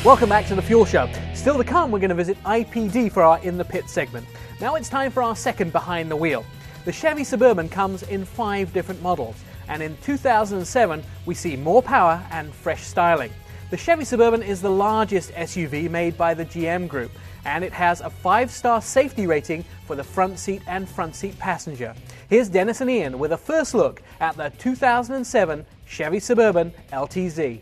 Welcome back to the Fuel Show. Still to come, we're going to visit IPD for our In the Pit segment. Now it's time for our second Behind the Wheel. The Chevy Suburban comes in 5 different models, and in 2007 we see more power and fresh styling. The Chevy Suburban is the largest SUV made by the GM Group, and it has a 5-star safety rating for the front seat and front seat passenger. Here's Dennis and Ian with a first look at the 2007 Chevy Suburban LTZ.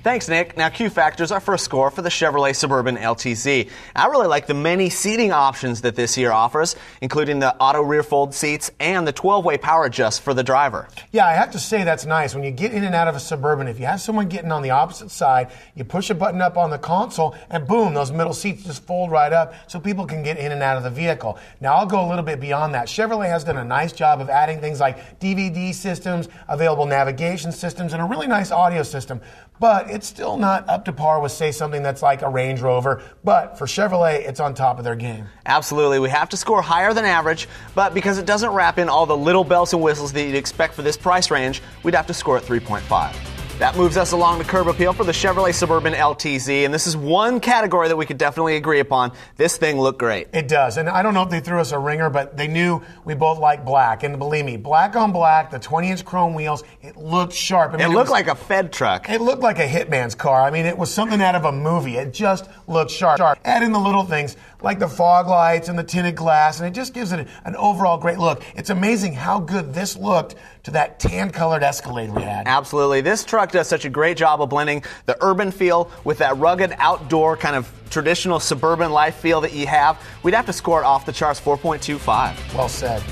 Thanks, Nick. Now, Q Factor's our first score for the Chevrolet Suburban LTZ. I really like the many seating options that this year offers, including the auto rear fold seats and the 12-way power adjust for the driver. Yeah, I have to say that's nice. When you get in and out of a Suburban, if you have someone getting on the opposite side, you push a button up on the console, and boom, those middle seats just fold right up so people can get in and out of the vehicle. Now, I'll go a little bit beyond that. Chevrolet has done a nice job of adding things like DVD systems, available navigation systems, and a really nice audio system. But it's still not up to par with, say, something that's like a Range Rover. But for Chevrolet, it's on top of their game. Absolutely. We have to score higher than average, but because it doesn't wrap in all the little bells and whistles that you'd expect for this price range, we'd have to score at 3.5. That moves us along to curb appeal for the Chevrolet Suburban LTZ, and this is one category that we could definitely agree upon. This thing looked great. It does, and I don't know if they threw us a ringer, but they knew we both like black, and believe me, black on black, the 20-inch chrome wheels, it looked sharp. I mean, it looked like a Fed truck. It looked like a hitman's car. I mean, it was something out of a movie. It just looked sharp. Add in the little things like the fog lights and the tinted glass, and it just gives it an overall great look. It's amazing how good this looked to that tan-colored Escalade we had. Absolutely. This truck does such a great job of blending the urban feel with that rugged outdoor kind of traditional suburban life feel that you have. We'd have to score it off the charts, 4.25. Well said.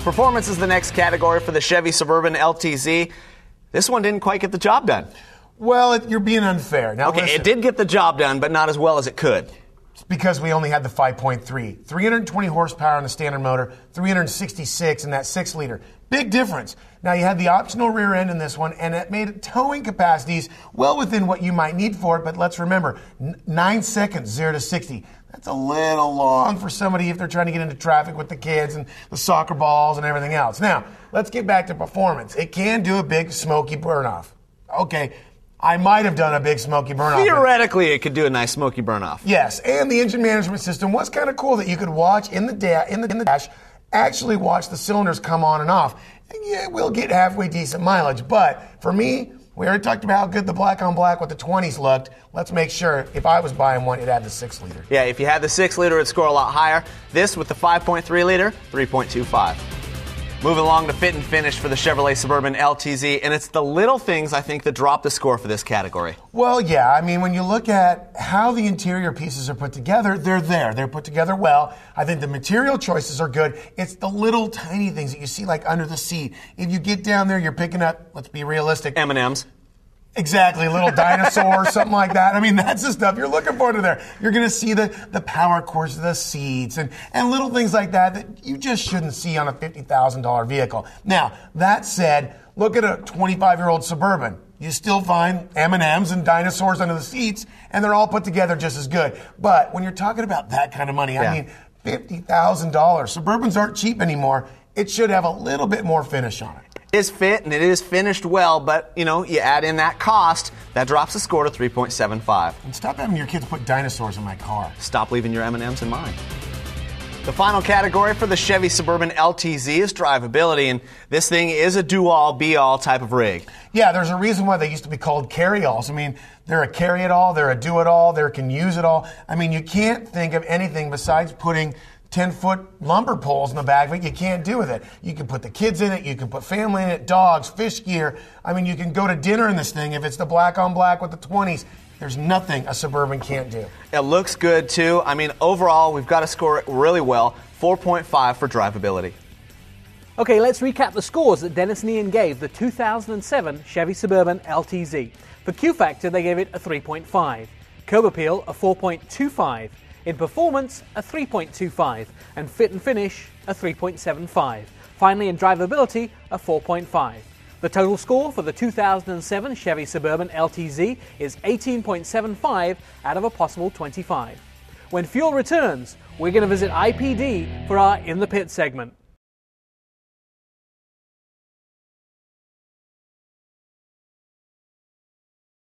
Performance is the next category for the Chevy Suburban LTZ. This one didn't quite get the job done. Well, you're being unfair. Now, okay, listen. It did get the job done, but not as well as it could. It's because we only had the 5.3. 320 horsepower in the standard motor, 366 in that 6-liter. Big difference. Now, you had the optional rear end in this one, and it made towing capacities well within what you might need for it, but let's remember, 9 seconds, 0 to 60. That's a little long for somebody if they're trying to get into traffic with the kids and the soccer balls and everything else. Now, let's get back to performance. It can do a big smoky burn-off. Okay, I might have done a big smoky burn-off. Theoretically, it could do a nice smoky burn-off. Yes, and the engine management system was kind of cool that you could watch in the dash, actually watch the cylinders come on and off. And yeah, we'll get halfway decent mileage, but for me, we already talked about how good the black on black with the 20s looked. Let's make sure if I was buying one, it had the 6-liter. Yeah, if you had the 6-liter, it'd score a lot higher. This with the 5.3-liter, 3.25. Moving along to fit and finish for the Chevrolet Suburban LTZ, and it's the little things, I think, that drop the score for this category. Well, yeah, I mean, when you look at how the interior pieces are put together, they're there. They're put together well. I think the material choices are good. It's the little tiny things that you see, like under the seat. If you get down there, you're picking up, let's be realistic, M&Ms. Exactly, a little dinosaur, something like that. I mean, that's the stuff you're looking for to there. You're going to see the power cords of the seats and little things like that you just shouldn't see on a $50,000 vehicle. Now, that said, look at a 25-year-old Suburban. You still find M&Ms and dinosaurs under the seats, and they're all put together just as good. But when you're talking about that kind of money, I mean, $50,000. Suburbans aren't cheap anymore. It should have a little bit more finish on it. It is fit and it is finished well, but you add in that cost, that drops the score to 3.75. And stop having your kids put dinosaurs in my car. Stop leaving your M&Ms in mine. The final category for the Chevy Suburban LTZ is drivability, and this thing is a do-all, be-all type of rig. Yeah, there's a reason why they used to be called carry-alls. I mean, they're a carry-it-all, they're a do-it-all, they're a can-use-it-all. I mean, you can't think of anything besides putting 10-foot lumber poles in the back of it. You can't do with it. You can put the kids in it. You can put family in it, dogs, fish gear. I mean, you can go to dinner in this thing if it's the black on black with the 20s. There's nothing a Suburban can't do. It looks good, too. I mean, overall, we've got to score it really well. 4.5 for drivability. Okay, let's recap the scores that Dennis and Ian gave the 2007 Chevy Suburban LTZ. For Q Factor, they gave it a 3.5. Curb Appeal, a 4.25. In performance, a 3.25, and fit and finish, a 3.75. Finally, in drivability, a 4.5. The total score for the 2007 Chevy Suburban LTZ is 18.75 out of a possible 25. When fuel returns, we're going to visit IPD for our In the Pit segment.